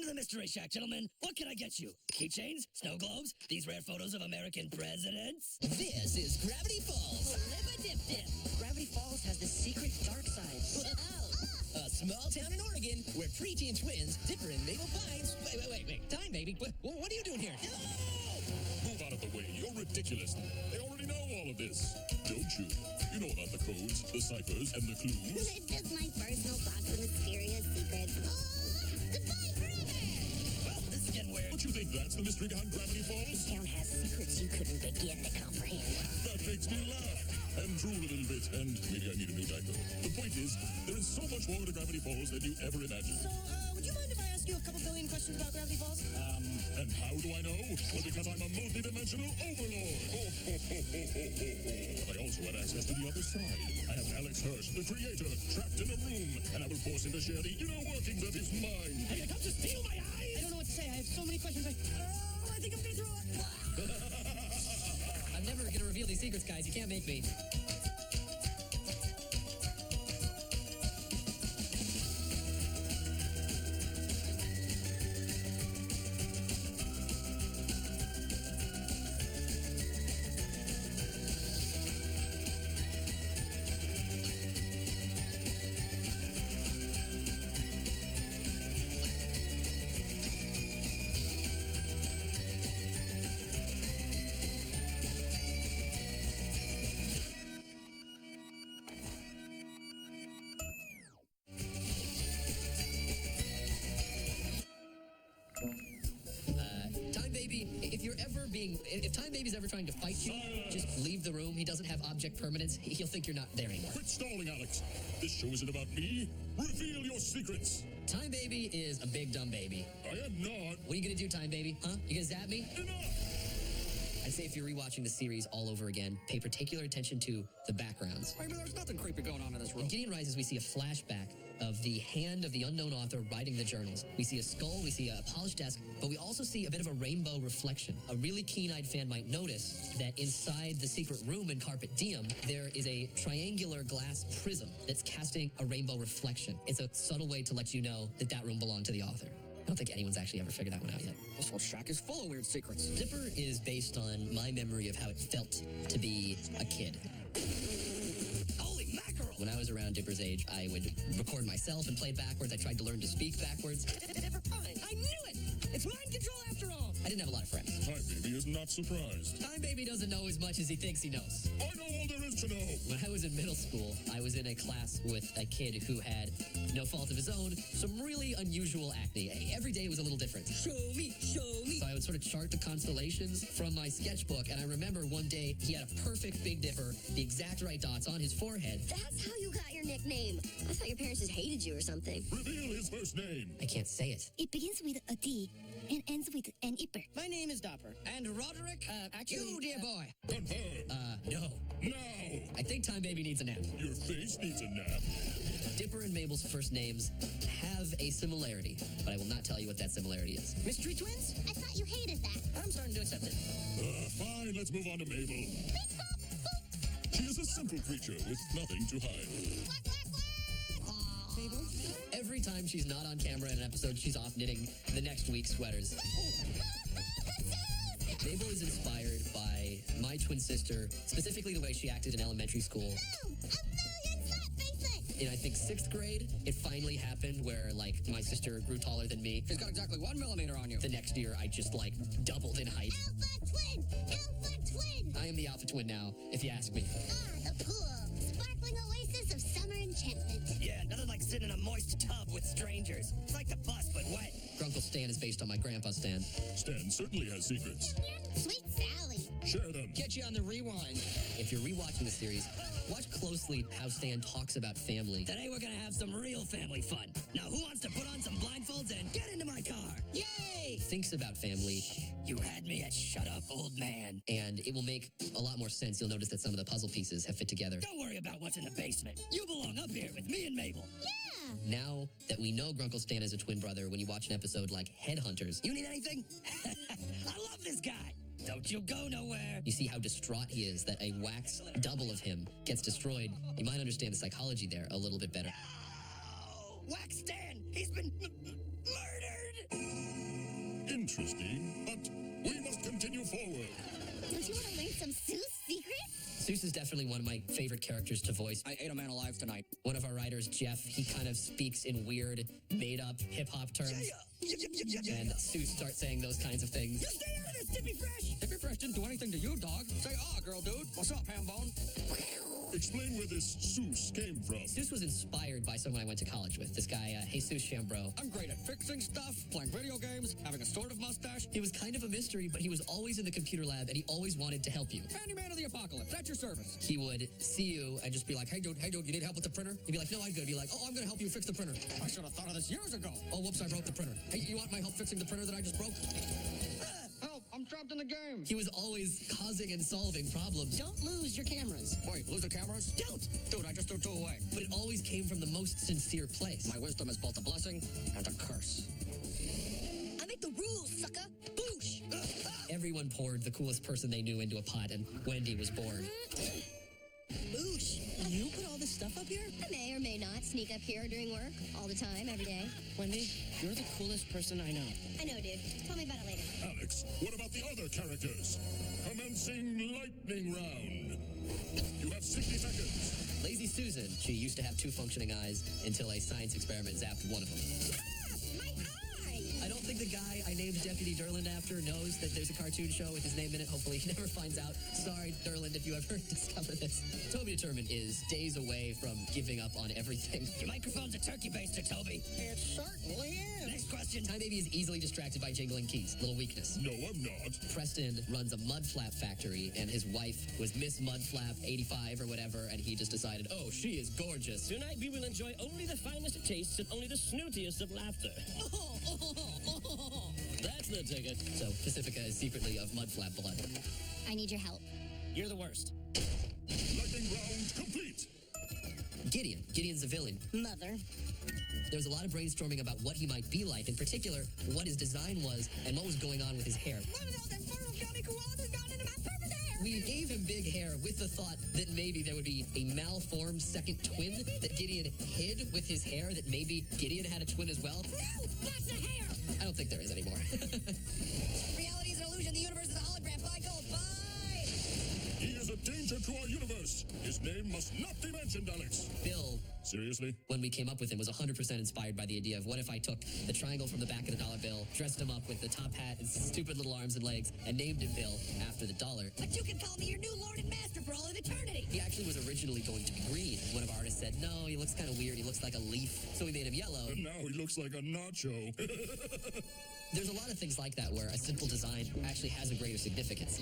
to the Mystery Shack, gentlemen. What can I get you? Keychains? Snow globes? These rare photos of American presidents? This is Gravity Falls. Live-a-dip-dip. Gravity Falls has the secret dark side. A small town in Oregon where preteen twins, Dipper and Mabel Pines... Wait. Time, baby. What are you doing here? No! Move out of the way. You're ridiculous. They already know all of this. Don't you? You know about the codes, the ciphers, and the clues. It's just my personal box of mysterious secrets. Goodbye forever! Well, this is getting weird. Don't you think that's the mystery behind Gravity Falls? Town has secrets you couldn't begin to comprehend. That makes me laugh and drool a little bit, and maybe I need a new diaper. The point is, there is so much more to Gravity Falls than you ever imagined. So, would you mind if I ask you a couple billion questions about Gravity Falls? And how do I know? Well, because I'm a multi-dimensional overlord. But I also have access to the other side. I have Alex Hirsch, the creator, trapped in a room, and I will force him to share the inner workings of his mind. Have you come to steal my eyes? I don't know what to say. I have so many questions. I think I'm gonna throw up. I'm never going to reveal these secrets, guys. You can't make me. If Time Baby's ever trying to fight you, just leave the room. He doesn't have object permanence. He'll think you're not there anymore. Quit stalling, Alex. This show isn't about me. Reveal your secrets. Time Baby is a big dumb baby. I am not. What are you gonna do, Time Baby? Huh? You gonna zap me? Enough! I'd say if you're rewatching the series all over again, pay particular attention to the backgrounds. Maybe there's nothing creepy going on in this room. In Gideon Rises, we see a flashback of the hand of the unknown author writing the journals. We see a skull, we see a polished desk, but we also see a bit of a rainbow reflection. A really keen-eyed fan might notice that inside the secret room in Carpet Diem, there is a triangular glass prism that's casting a rainbow reflection. It's a subtle way to let you know that that room belonged to the author. I don't think anyone's actually ever figured that one out yet. This whole shack is full of weird secrets. Dipper is based on my memory of how it felt to be a kid. Holy mackerel! When I was around Dipper's age, I would record myself and play it backwards. I tried to learn to speak backwards. Dipper Pine, I knew it! It's mind control after all! I didn't have a lot of friends. Time Baby is not surprised. Time Baby doesn't know as much as he thinks he knows. I know all there is to know. When I was in middle school, I was in a class with a kid who had, no fault of his own, some really unusual acne. Every day was a little different. Show me! So I would sort of chart the constellations from my sketchbook, and I remember one day he had a perfect Big Dipper, the exact right dots on his forehead. That's how you got your nickname. I thought your parents just hated you or something. Reveal his first name. I can't say it. It begins with a D and ends with an ipper. My name is Dopper. And Roderick? Actually... You, dear boy. Confirm. No. Now. I think Time Baby needs a nap. Your face needs a nap. Dipper and Mabel's first names have a similarity, but I will not tell you what that similarity is. Mystery twins? I thought you hated that. I'm starting to accept it. Fine, let's move on to Mabel. She is a simple creature with nothing to hide. Mabel? Every time she's not on camera in an episode, she's off knitting the next week's sweaters. Mabel is inspired by my twin sister, specifically the way she acted in elementary school. In, I think, 6th grade, it finally happened where, like, my sister grew taller than me. She's got exactly 1 millimeter on you. The next year, I just, like, doubled in height. Alpha twin! Alpha twin! I am the alpha twin now, if you ask me. The pool. Sparkling oasis of summer enchantment. Yeah, nothing like sitting in a moist tub with strangers. It's like the bus, but wet. Grunkle Stan is based on my grandpa Stan. Stan certainly has secrets. Sweet Sally. Share them. Get you on the rewind. If you're rewatching the series, watch closely how Stan talks about family. Today we're gonna have some real family fun. Now, who wants to put on some blindfolds and get into my car? Yay! Thinks about family, You had me at shut up, old man. and it will make a lot more sense. You'll notice that some of the puzzle pieces have fit together. Don't worry about what's in the basement. You belong up here with me and Mabel. Yeah. Now that we know Grunkle Stan is a twin brother, when you watch an episode like Headhunters, You need anything? I love this guy. Don't you go nowhere. you see how distraught he is that a wax double of him gets destroyed. You might understand the psychology there a little bit better. Oh, Wax Stan, he's been murdered. Interesting, but we must continue forward. Don't you want to learn some Seuss secrets? Seuss is definitely one of my favorite characters to voice. I ate a man alive tonight. One of our writers, Jeff, he kind of speaks in weird, made-up hip-hop terms. And Seuss starts saying those kinds of things. You stay out of this, Tippy Fresh! Tippy Fresh didn't do anything to you, dog. Say, girl, dude. What's up, Hambone? Explain where this Seuss came from. Seuss was inspired by someone I went to college with, this guy, Jesus Chambreau. I'm great at fixing stuff, playing video games, having a sort of mustache. He was kind of a mystery, but he was always in the computer lab, and he always wanted to help you. Handyman of the apocalypse, at your service. He would see you and just be like, hey, dude, you need help with the printer? He'd be like, no, I'm good. He'd be like, oh, I'm going to help you fix the printer. I should have thought of this years ago. Oh, whoops, I broke the printer. Hey, you want my help fixing the printer that I just broke? Help, I'm trapped in the game. He was always causing and solving problems. Don't lose your cameras. Wait, lose the cameras? Don't! Dude, I just threw 2 away. But it always came from the most sincere place. My wisdom is both a blessing and a curse. I make the rules, sucker! Boosh! Everyone poured the coolest person they knew into a pot, and Wendy was born. Boosh! You put all this stuff up here? I may or may not sneak up here during work, all the time, every day. Wendy, you're the coolest person I know. I know, dude. Tell me about it later. Alex, what about the other characters? Commencing lightning round. You have 60 seconds. Lazy Susan, she used to have 2 functioning eyes until a science experiment zapped one of them. My eye! I don't think the guy I named Deputy Durland after knows that there's a cartoon show with his name in it. Hopefully he never finds out. Sorry, Durland, if you ever discover this. Toby Determined is days away from giving up on everything. Your microphone's a turkey baster, Toby. It certainly is. Next question. Time Baby is easily distracted by jingling keys. Little weakness. No, I'm not. Preston runs a mud flap factory, and his wife was Miss Mud Flap 85 or whatever, and he just decided, oh, she is gorgeous. Tonight we will enjoy only the finest of tastes and only the snootiest of laughter. That's the ticket. So Pacifica is secretly of mud flap blood. I need your help. You're the worst. Lightning round complete. Gideon's a villain. Mother. There was a lot of brainstorming about what he might be like, in particular, what his design was and what was going on with his hair. One of those infernal Johnny koalas has gotten into my perfect hair! We gave him big hair with the thought that maybe there would be a malformed second twin that Gideon hid with his hair, that maybe Gideon had a twin as well. No! That's the hair! I don't think there is anymore. Reality is an illusion. The universe is a hologram. Bye, gold. Bye! He is a danger to our universe. His name must not be mentioned, Alex. Bill, Seriously? when we came up with him, was 100% inspired by the idea of what if I took the triangle from the back of the dollar bill, dressed him up with the top hat and stupid little arms and legs, and named him Bill after the dollar. But you can call me your new lord and master for all of eternity! He actually was originally going to be green. One of our artists said, no, he looks kind of weird. He looks like a leaf. So we made him yellow. And now he looks like a nacho. There's a lot of things like that where a simple design actually has a greater significance.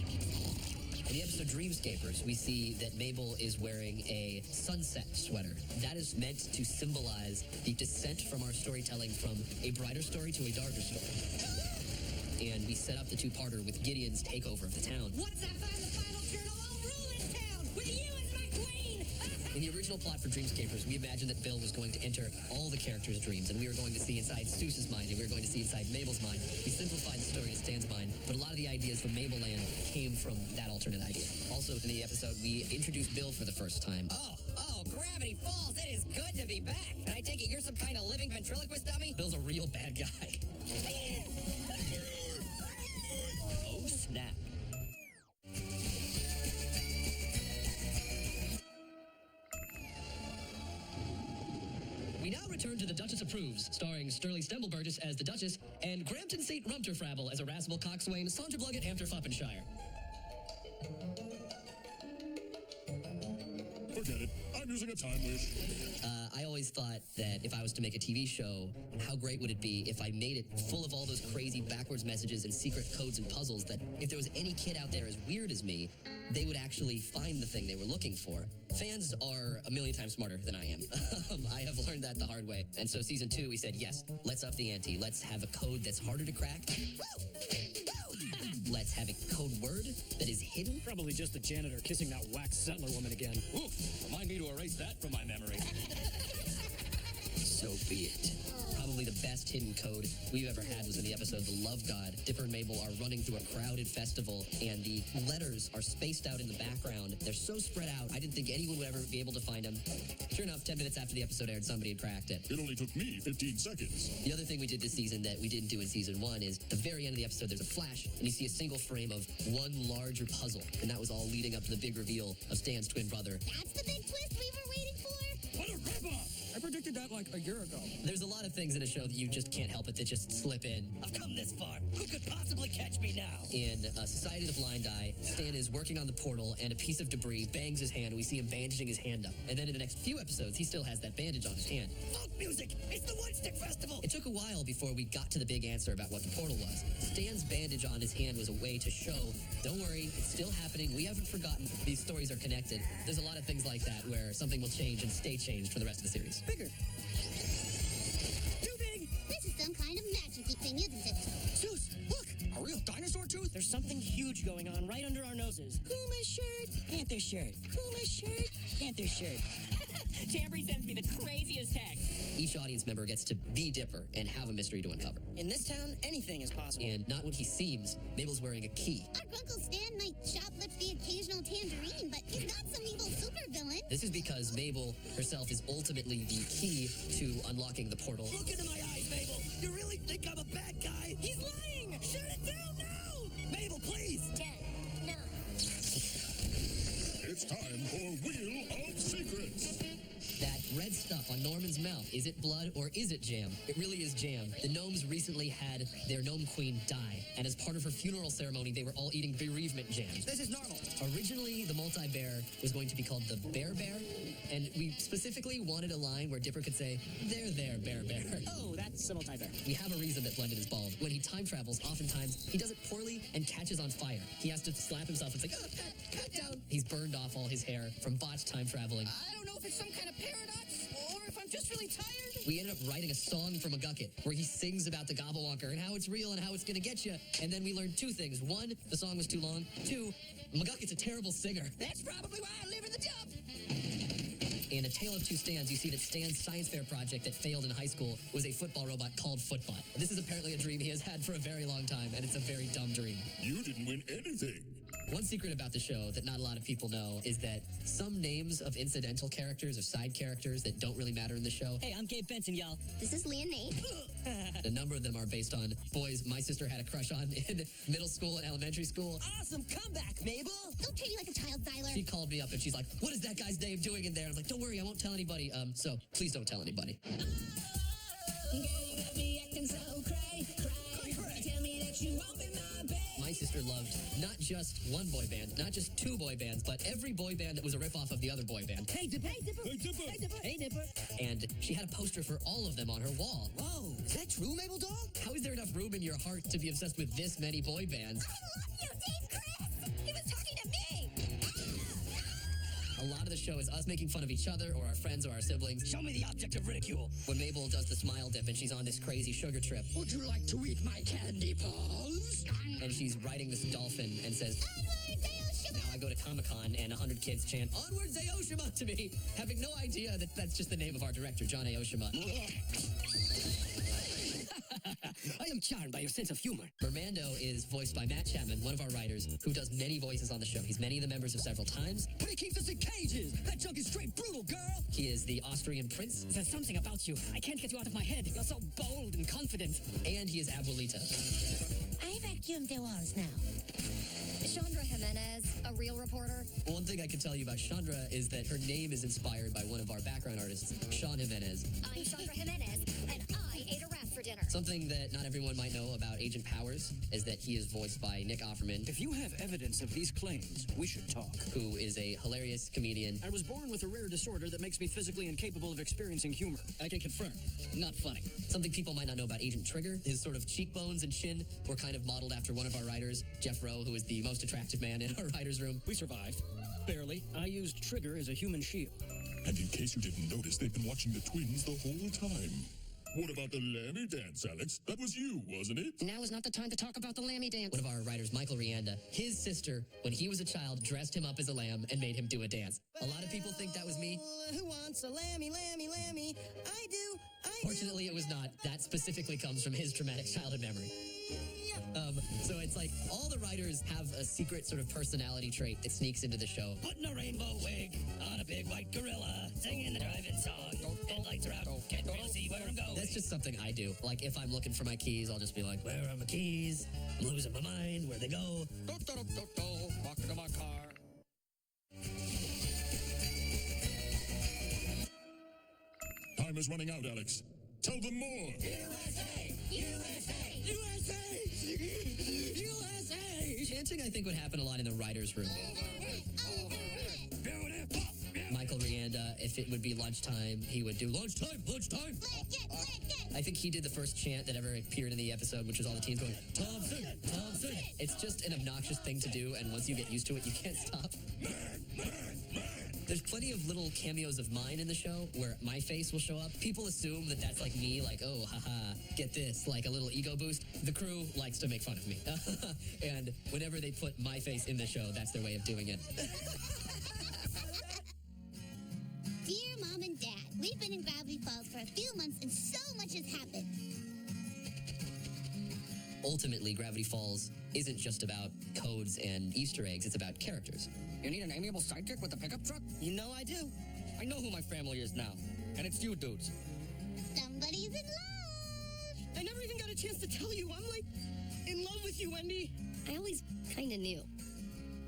In the episode Dreamscapers, we see that Mabel is wearing a sunset sweater. That is meant to symbolize the descent from our storytelling from a brighter story to a darker story. And we set up the 2-parter with Gideon's takeover of the town. Once I find the final journal, I'll rule this town with you as my queen! In the original plot for Dreamscapers, we imagined that Bill was going to enter all the characters' dreams, and we were going to see inside Seuss's mind, and we were going to see inside Mabel's mind. We simplified the story to Stan's mind, but a lot of the ideas from Mabelland came from that alternate idea. Also, in the episode, we introduced Bill for the first time. Oh, Gravity Falls, it is good to be back! And I take it you're some kind of living ventriloquist dummy? Bill's a real bad guy. Oh, snap. We now return to The Duchess Approves, starring Sturley Stemmelburgess as the Duchess and Grampton St. Rumterfrabble as a irascible coxswain, Sandra Blugget Hampter Foppenshire. Forget it. I'm using a time wish. I always thought that if I was to make a TV show, how great would it be if I made it full of all those crazy backwards messages and secret codes and puzzles that if there was any kid out there as weird as me, they would actually find the thing they were looking for. Fans are a million times smarter than I am. I have learned that the hard way. And so season 2, we said, yes, let's up the ante. Let's have a code that's harder to crack. Let's have a code word that is hidden. Probably just the janitor kissing that wax settler woman again. Oof, remind me to erase that from my memory. So be it. Probably probably the best hidden code we've ever had was in the episode The Love God. Dipper and Mabel are running through a crowded festival, and the letters are spaced out in the background. They're so spread out, I didn't think anyone would ever be able to find them. Sure enough, 10 minutes after the episode aired, somebody had cracked it. It only took me 15 seconds. The other thing we did this season that we didn't do in season 1 is at the very end of the episode, there's a flash, and you see a single frame of one larger puzzle, and that was all leading up to the big reveal of Stan's twin brother. That's the big twist we were waiting for? What a ripoff! I predicted that like a year ago. There's a lot of things in a show that you just can't help it that just slip in. I've come this far. Who could possibly catch me now? In Society of the Blind Eye, Stan is working on the portal, and a piece of debris bangs his hand. We see him bandaging his hand up. And then in the next few episodes, he still has that bandage on his hand. Folk music! It's the One Stick Festival! It took a while before we got to the big answer about what the portal was. Stan's bandage on his hand was a way to show, don't worry, it's still happening. We haven't forgotten. These stories are connected. There's a lot of things like that where something will change and stay changed for the rest of the series. Bigger. Too big! This is some kind of magic-y thing, isn't it? Zeus, look! A real dinosaur tooth? There's something huge going on right under our noses. Puma shirt, Panther shirt. Puma shirt, Panther shirt. Chambry sends me the craziest text. Each audience member gets to be Dipper and have a mystery to uncover. In this town, anything is possible. And not when he seems, Mabel's wearing a key. Our Uncle Stan might shoplift the occasional tangerine, but he's not some evil supervillain. This is because Mabel herself is ultimately the key to unlocking the portal. Look into my eyes, Mabel! You really think I'm a bad guy? He's lying! Shut it down now! Mabel, please! 10, 9. It's time for Wheel of Secrets. That red stuff on Norman's mouth, is it blood or is it jam? It really is jam. The gnomes recently had their gnome queen die, and as part of her funeral ceremony, they were all eating bereavement jams. This is normal. Originally, the multi-bear was going to be called the Bear Bear, and we specifically wanted a line where Dipper could say, there, Bear Bear. Oh, that's a multi-bear. We have a reason that Blended is bald. When he time travels, oftentimes, he does it poorly and catches on fire. He has to slap himself and say, oh, cut down. He's burned off all his hair from botched time traveling. I don't know if it's some kind of paradox or if I'm just really tired. We ended up writing a song for McGucket where he sings about the Gobblewonker and how it's real and how it's going to get you. And then we learned two things. One, the song was too long. Two, McGucket's a terrible singer. That's probably why I live in the dump. In A Tale of Two Stans, you see that Stan's science fair project that failed in high school was a football robot called Footbot. This is apparently a dream he has had for a very long time, and it's a very dumb dream. You didn't win anything. One secret about the show that not a lot of people know is that some names of incidental characters or side characters that don't really matter in the show, Hey, I'm Gabe Benson, y'all. This is Leah Nate. a number of them are based on boys my sister had a crush on in middle school and elementary school. Awesome comeback, Mabel. Don't treat me like a child, Tyler. She called me up and she's like, what is that guy's name doing in there? I was like, don't worry, I won't tell anybody. So please don't tell anybody. My sister loved not just one boy band, not just two boy bands, but every boy band that was a ripoff of the other boy band. Hey, Dipper. Hey, Dipper. Hey, Dipper. Hey, Dipper. Hey, Dipper. And she had a poster for all of them on her wall. Whoa, is that true, Mabel Dog? How is there enough room in your heart to be obsessed with this many boy bands? I love you, Dave Chris. He was talking to me. A lot of the show is us making fun of each other or our friends or our siblings. Show me the object of ridicule. When Mabel does the smile dip and she's on this crazy sugar trip, Would you like to eat my candy paws? and she's riding this dolphin and says, Onward, Zayoshima. now I go to Comic-Con and 100 kids chant, Onward Zayoshima to me, having no idea that that's just the name of our director, John Aoshima. I am charmed by your sense of humor. Mermando is voiced by Matt Chapman, one of our writers, who does many voices on the show. He's many of the members of several times. But he keeps us in cages. That junk is straight brutal, girl. He is the Austrian prince, There's something about you. I can't get you out of my head. You're so bold and confident. and he is Abuelita. I vacuumed the walls now. Chandra Jimenez, a real reporter. One thing I can tell you about Chandra is that her name is inspired by one of our background artists, Sean Jimenez. I'm Chandra Jimenez, and I ate a rat for dinner. Something that not everyone might know about Agent Powers is that he is voiced by Nick Offerman, If you have evidence of these claims, we should talk. who is a hilarious comedian. I was born with a rare disorder that makes me physically incapable of experiencing humor. I can confirm, not funny. Something people might not know about Agent Trigger, his sort of cheekbones and chin were kind of modeled after one of our writers, Jeff Rowe, who is the most attractive man in our writer's room. We survived. Barely. I used Trigger as a human shield. And in case you didn't notice, they've been watching the twins the whole time. What about the Lammy dance, Alex? That was you, wasn't it? Now is not the time to talk about the Lammy dance. One of our writers, Michael Rianda, his sister, when he was a child, dressed him up as a lamb and made him do a dance. A lot of people think that was me. Who wants a lammy, lammy, lammy? I do. Fortunately, it was not. That specifically comes from his traumatic childhood memory. So it's like all the writers have a secret sort of personality trait that sneaks into the show. Putting a rainbow wig on a big white gorilla, singing the drive-in song. Headlights are out. Can't really see where I'm going. That's just something I do. Like if I'm looking for my keys, I'll just be like, where are my keys? I'm losing my mind. Where'd they go? Walking to my car. Time is running out, Alex. Tell them more. USA! USA! USA! USA! Chanting, I think, would happen a lot in the writer's room. Beautiful! Michael Rianda, if it would be lunchtime, he would do lunchtime, lunchtime. I think he did the first chant that ever appeared in the episode, which was all the teens going, Thompson, Thompson. It's just an obnoxious thing to do, and once you get used to it, you can't stop. There's plenty of little cameos of mine in the show where my face will show up. People assume that that's like me, like, oh, haha, get this, like a little ego boost. The crew likes to make fun of me. And whenever they put my face in the show, that's their way of doing it. Dear Mom and Dad, we've been in Gravity Falls for a few months and so much has happened. Ultimately, Gravity Falls isn't just about codes and Easter eggs, it's about characters. You need an amiable sidekick with a pickup truck? You know I do. I know who my family is now. And it's you dudes. Somebody's in love. I never even got a chance to tell you. I'm like in love with you, Wendy. I always kind of knew.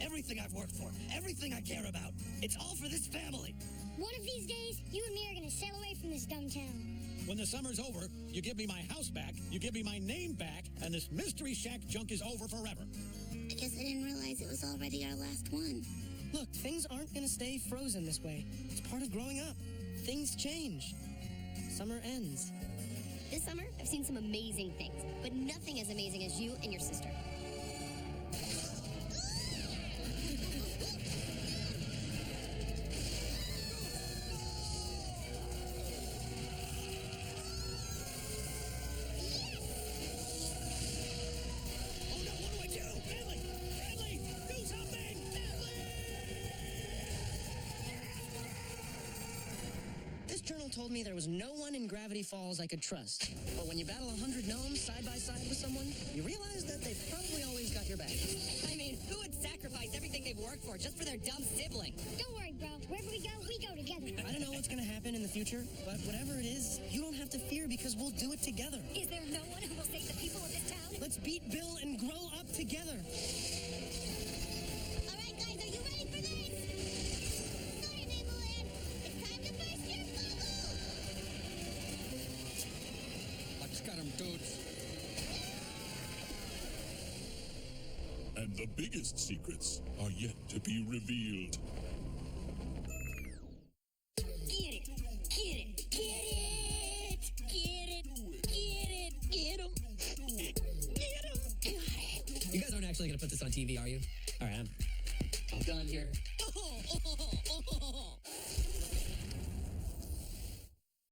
Everything I've worked for, everything I care about, it's all for this family. One of these days, you and me are going to sail away from this dumb town. When the summer's over, you give me my house back, you give me my name back, and this Mystery Shack junk is over forever. I guess I didn't realize it was already our last one. Look, things aren't going to stay frozen this way. It's part of growing up. Things change. Summer ends. This summer, I've seen some amazing things, but nothing as amazing as you and your sister. Oh no, what do I do? Finley! Finley! Do something! Finley! This journal told me there was no one in Gravity Falls I could trust. But when you battle 100 gnomes side by side with someone, you realize that they've probably always got your back. I mean, who would sacrifice everything they've worked for just for their dumb sibling? Don't worry, bro. Wherever we go together. I don't know what's going to happen in the future, but whatever it is, you don't have to fear because we'll do it together. Is there no one who will save the people of this town? Let's beat Bill and grow up together. All right, guys, are you ready for this? Sorry, Mabelland. It's time to burst your bubble. Let's get him, dudes. And the biggest secrets are yet to be revealed. Get it! Get it! Get it! Get it! Get it! Get him! Get him! You guys aren't actually going to put this on TV, are you? All right, I'm done here. Oh,